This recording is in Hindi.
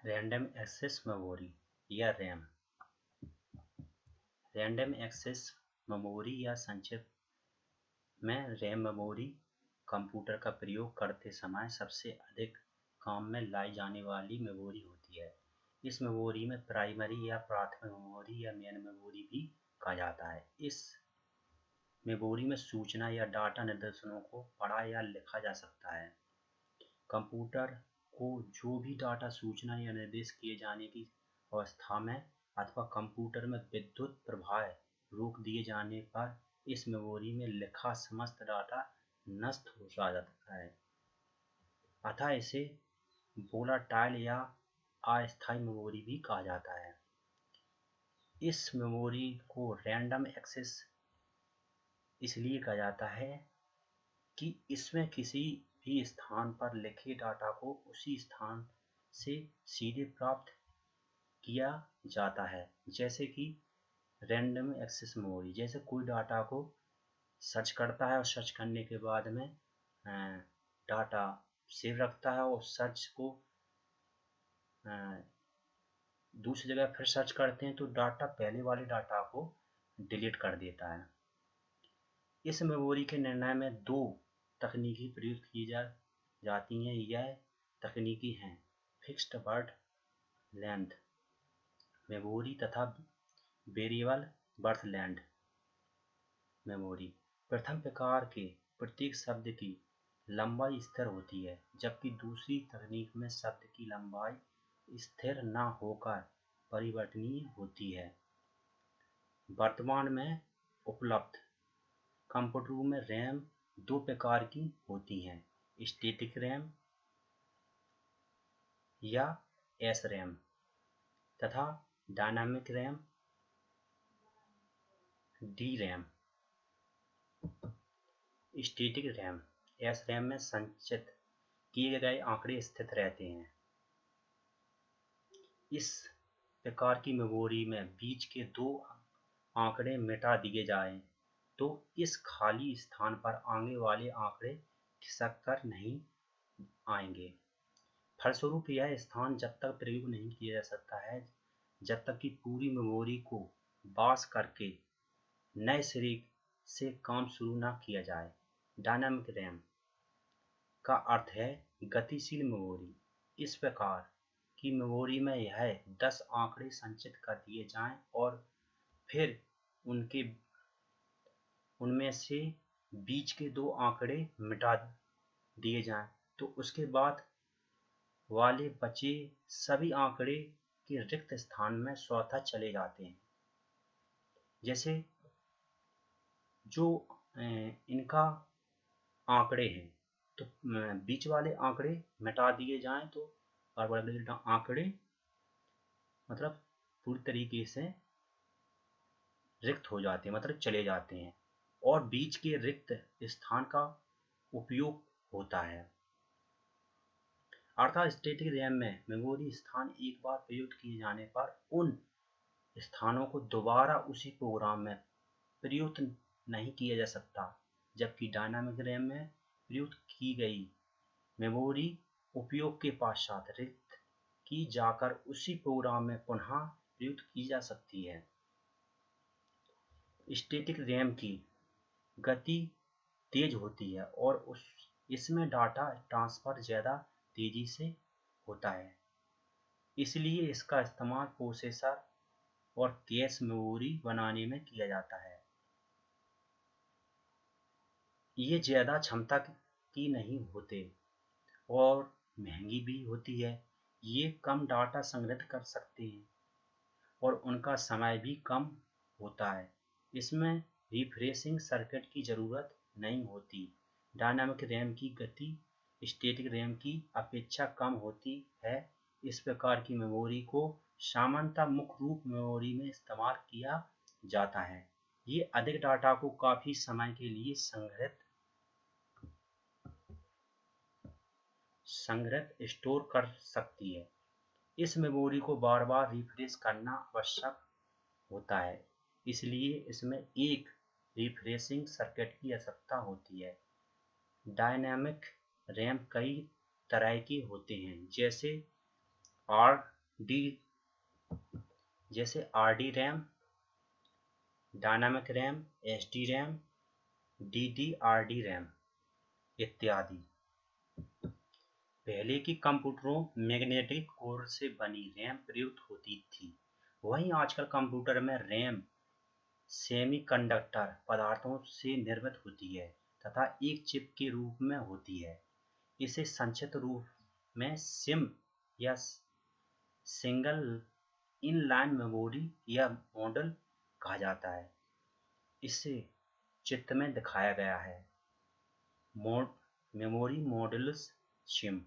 रैंडम एक्सेस मेमोरी या रैम। रैंडम एक्सेस मेमोरी या संक्षिप्त में रैम मेमोरी कंप्यूटर का प्रयोग करते समय सबसे अधिक काम में लाई जाने वाली मेमोरी होती है। इस मेमोरी में प्राइमरी या प्राथमिक मेमोरी या मेन मेमोरी भी कहा जाता है। इस मेमोरी में सूचना या डाटा निर्देशों को पढ़ा या लिखा जा सकता है। कंप्यूटर को जो भी डाटा सूचना या निर्देश किए जाने की अवस्था में अथवा कंप्यूटर में विद्युत प्रवाह रोक दिए जाने पर इस मेमोरी में लिखा समस्त डाटा नष्ट हो जाता है, अतः इसे वोलाटाइल या अस्थायी मेमोरी भी कहा जाता है। इस मेमोरी को रैंडम एक्सेस इसलिए कहा जाता है कि इसमें किसी भी स्थान पर लिखे डाटा को उसी स्थान से सीधे प्राप्त किया जाता है। जैसे कि रैंडम एक्सेस मेमोरी, जैसे कोई डाटा को सर्च करता है और सर्च करने के बाद में डाटा सेव रखता है और सर्च को दूसरी जगह फिर सर्च करते हैं तो डाटा पहले वाले डाटा को डिलीट कर देता है। इस मेमोरी के निर्णय में दो तकनीकी प्रयुक्त की जाती हैं। यह तकनीकी हैं फिक्स्ड वर्ड लेंथ मेमोरी तथा वेरिएबल बर्थ लेंथ मेमोरी। प्रथम प्रकार के प्रत्येक शब्द की लंबाई स्थिर होती है, जबकि दूसरी तकनीक में शब्द की लंबाई स्थिर न होकर परिवर्तनीय होती है। वर्तमान में उपलब्ध कंप्यूटरों में रैम दो प्रकार की होती हैं, स्टैटिक रैम या एसरैम तथा डायनामिक रैम डीरैम। स्टैटिक रैम एसरैम में संचित किए गए आंकड़े स्थित रहते हैं। इस प्रकार की मेमोरी में बीच के दो आंकड़े मिटा दिए जाएं तो इस खाली स्थान पर आगे वाले आंकड़े खिसक कर नहीं आएंगे। फलस्वरूप यह स्थान जब तक प्रयोग नहीं किया जा सकता है जब तक कि पूरी मेमोरी को वाश करके नए सिरे से काम शुरू न किया जाए। डायनामिक रैम का अर्थ है गतिशील मेमोरी। इस प्रकार की मेमोरी में यह 10 आंकड़े संचित कर दिए जाएं और फिर उनमें से बीच के दो आंकड़े मिटा दिए जाएं तो उसके बाद वाले बचे सभी आंकड़े के रिक्त स्थान में स्वतः चले जाते हैं। जैसे जो इनका आंकड़े हैं तो बीच वाले आंकड़े मिटा दिए जाएं तो और वाले आंकड़े मतलब पूरी तरीके से रिक्त हो जाते हैं, मतलब चले जाते हैं और बीच के रिक्त स्थान का उपयोग होता है। अर्थात स्टैटिक रैम में मेमोरी स्थान एक बार प्रयुक्त किए जाने पर उन स्थानों को दोबारा उसी प्रोग्राम में प्रयुक्त नहीं किया जा सकता, जबकि डायनामिक रैम में प्रयुक्त की गई मेमोरी उपयोग के पश्चात रिक्त की जाकर उसी प्रोग्राम में पुनः प्रयुक्त की जा सकती है। स्टैटिक रैम की गति तेज होती है और इसमें डाटा ट्रांसफर ज़्यादा तेजी से होता है, इसलिए इसका इस्तेमाल प्रोसेसर और कैश मेमोरी बनाने में किया जाता है। ये ज़्यादा क्षमता की नहीं होते और महंगी भी होती है। ये कम डाटा संग्रहित कर सकते हैं और उनका समय भी कम होता है। इसमें रिफ्रेशिंग सर्किट की ज़रूरत नहीं होती। डायनामिक रैम की गति स्टैटिक रैम की अपेक्षा कम होती है। इस प्रकार की मेमोरी को सामान्यतः मुख्य रूप मेमोरी में इस्तेमाल किया जाता है। ये अधिक डाटा को काफ़ी समय के लिए संग्रहित स्टोर कर सकती है। इस मेमोरी को बार बार रिफ्रेश करना आवश्यक होता है, इसलिए इसमें एक रिफ्रेशिंग सर्किट की आवश्यकता होती है। डायनामिक रैम कई तरह के होते हैं, जैसे आर डी जैसे R D RAM, dynamic RAM, S D RAM, D D R D RAM इत्यादि। पहले के कंप्यूटरों मैग्नेटिक कोर से बनी रैम प्रयुक्त होती थी, वहीं आजकल कंप्यूटर में रैम सेमीकंडक्टर पदार्थों से निर्मित होती है तथा एक चिप के रूप में होती है। इसे संक्षिप्त रूप में सिम या सिंगल इनलाइन मेमोरी या मॉडल कहा जाता है। इसे चित्र में दिखाया गया है। Memory modules SIM